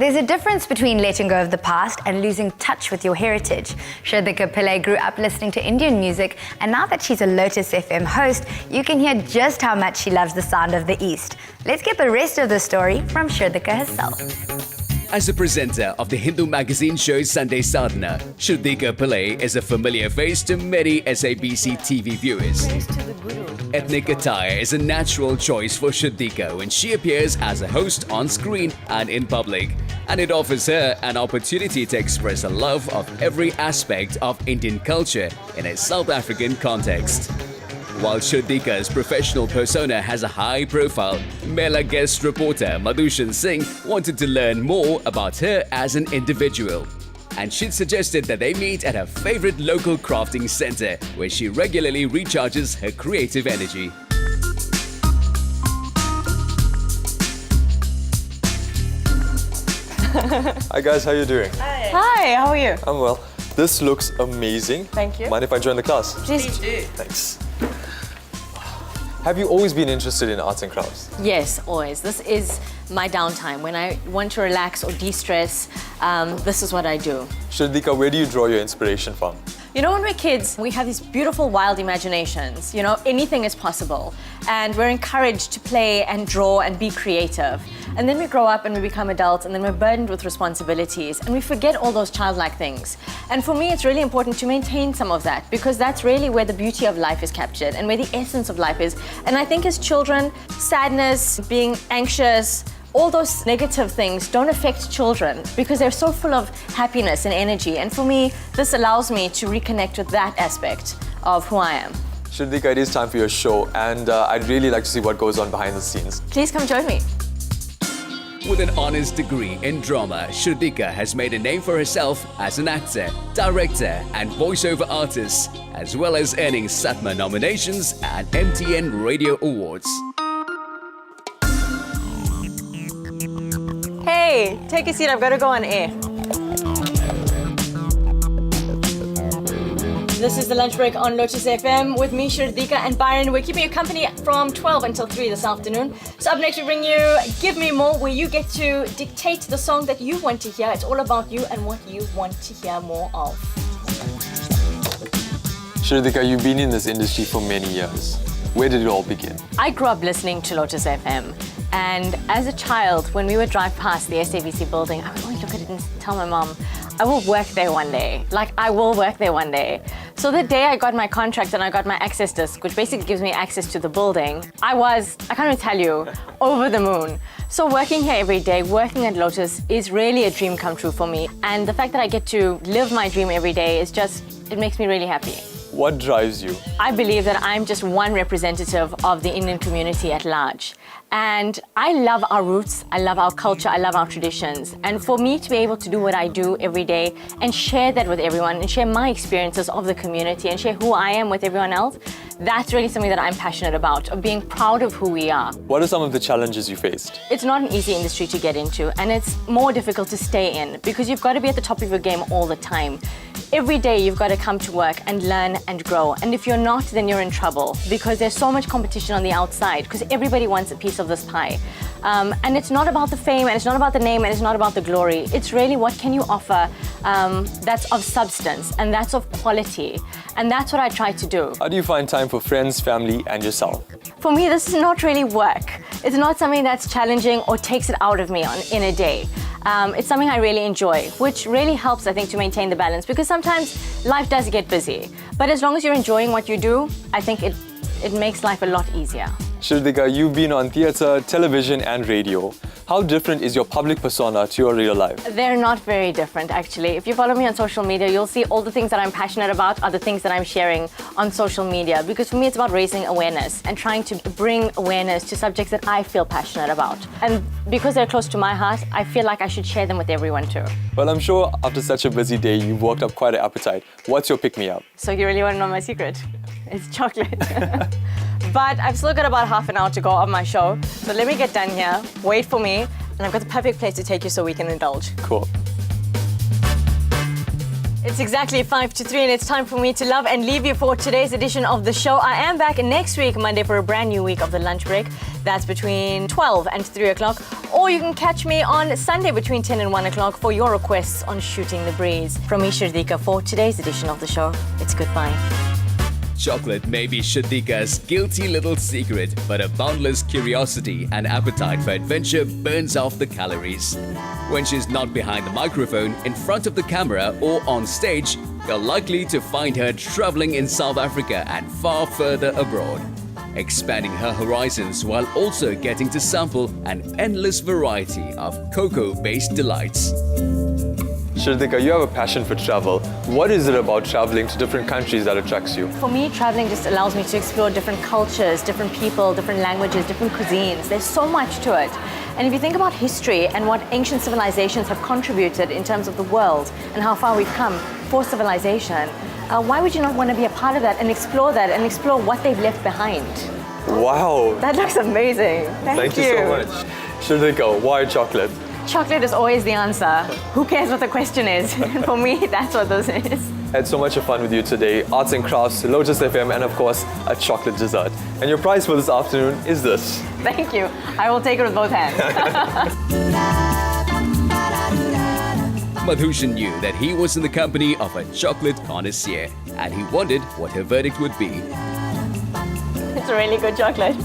There's a difference between letting go of the past and losing touch with your heritage. Shirdika Pillai grew up listening to Indian music, and now that she's a Lotus FM host, you can hear just how much she loves the sound of the East. Let's get the rest of the story from Shirdika herself. As a presenter of the Hindu magazine show Sunday Sadhana, Shirdika Pillai is a familiar face to many SABC TV viewers. Ethnic attire is a natural choice for Shirdika when she appears as a host on screen and in public, and it offers her an opportunity to express a love of every aspect of Indian culture in a South African context. While Shirdika's professional persona has a high profile, Mela guest reporter Madhushan Singh wanted to learn more about her as an individual. And she'd suggested that they meet at her favorite local crafting center, where she regularly recharges her creative energy. Hi guys, how you doing? Hi, how are you? I'm well. This looks amazing. Thank you. Mind if I join the class? Please do. Thanks. Have you always been interested in arts and crafts? Yes, always. This is my downtime. When I want to relax or de-stress, this is what I do. Shirdika, where do you draw your inspiration from? You know, when we're kids, we have these beautiful, wild imaginations. You know, anything is possible. And we're encouraged to play and draw and be creative. And then we grow up and we become adults, and then we're burdened with responsibilities, and we forget all those childlike things. And for me, it's really important to maintain some of that, because that's really where the beauty of life is captured and where the essence of life is. And I think as children, sadness, being anxious, all those negative things don't affect children because they're so full of happiness and energy. And for me, this allows me to reconnect with that aspect of who I am. Shirdika, it is time for your show, and I'd really like to see what goes on behind the scenes. Please come join me. With an honors degree in drama, Shirdika has made a name for herself as an actor, director, and voiceover artist, as well as earning Satma nominations and MTN Radio Awards. Hey, take a seat, I've got to go on air. This is the lunch break on Lotus FM with me, Shirdika, and Byron. We're keeping you company from 12 until 3 this afternoon. So up next we bring you Give Me More, where you get to dictate the song that you want to hear. It's all about you and what you want to hear more of. Shirdika, you've been in this industry for many years. Where did it all begin? I grew up listening to Lotus FM. And as a child, when we would drive past the SABC building, I would always look at it and tell my mom, I will work there one day. Like, I will work there one day. So the day I got my contract and I got my access disc, which basically gives me access to the building, I can't even tell you, over the moon. So working here every day, working at Lotus is really a dream come true for me. And the fact that I get to live my dream every day is just, it makes me really happy. What drives you? I believe that I'm just one representative of the Indian community at large. And I love our roots, I love our culture, I love our traditions. And for me to be able to do what I do every day and share that with everyone and share my experiences of the community and share who I am with everyone else, that's really something that I'm passionate about, of being proud of who we are. What are some of the challenges you faced? It's not an easy industry to get into, and it's more difficult to stay in because you've got to be at the top of your game all the time. Every day you've got to come to work and learn and grow. And if you're not, then you're in trouble because there's so much competition on the outside because everybody wants a piece of this pie. And it's not about the fame, and it's not about the name, and it's not about the glory. It's really what can you offer that's of substance and that's of quality. And that's what I try to do. How do you find time for friends, family, and yourself? For me, this is not really work. It's not something that's challenging or takes it out of me in a day. It's something I really enjoy, which really helps, I think, to maintain the balance because sometimes life does get busy. But as long as you're enjoying what you do, I think it makes life a lot easier. Shirdika, you've been on theatre, television, and radio. How different is your public persona to your real life? They're not very different, actually. If you follow me on social media, you'll see all the things that I'm passionate about are the things that I'm sharing on social media. Because for me, it's about raising awareness and trying to bring awareness to subjects that I feel passionate about. And because they're close to my heart, I feel like I should share them with everyone too. Well, I'm sure after such a busy day, you've worked up quite an appetite. What's your pick-me-up? So you really want to know my secret? It's chocolate. But I've still got about half an hour to go on my show. So let me get done here, wait for me, and I've got the perfect place to take you so we can indulge. Cool. It's exactly 5 to 3 and it's time for me to love and leave you for today's edition of the show. I am back next week, Monday, for a brand new week of the lunch break. That's between 12 and 3 o'clock. Or you can catch me on Sunday between 10 and 1 o'clock for your requests on Shooting the Breeze. From me, Shirdika, for today's edition of the show, it's goodbye. Chocolate may be Shirdika's guilty little secret, but a boundless curiosity and appetite for adventure burns off the calories. When she's not behind the microphone, in front of the camera, or on stage, you're likely to find her traveling in South Africa and far further abroad, expanding her horizons while also getting to sample an endless variety of cocoa-based delights. Shirdika, you have a passion for travel. What is it about traveling to different countries that attracts you? For me, traveling just allows me to explore different cultures, different people, different languages, different cuisines. There's so much to it. And if you think about history and what ancient civilizations have contributed in terms of the world and how far we've come for civilization, why would you not want to be a part of that and explore what they've left behind? Wow. That looks amazing. Thank you so much. Shirdika, why chocolate? Chocolate is always the answer. Who cares what the question is? For me, that's what this is. I had so much fun with you today. Arts and crafts, Lotus FM, and of course, a chocolate dessert. And your prize for this afternoon is this. Thank you. I will take it with both hands. Madhushan knew that he was in the company of a chocolate connoisseur, and he wondered what her verdict would be. It's a really good chocolate.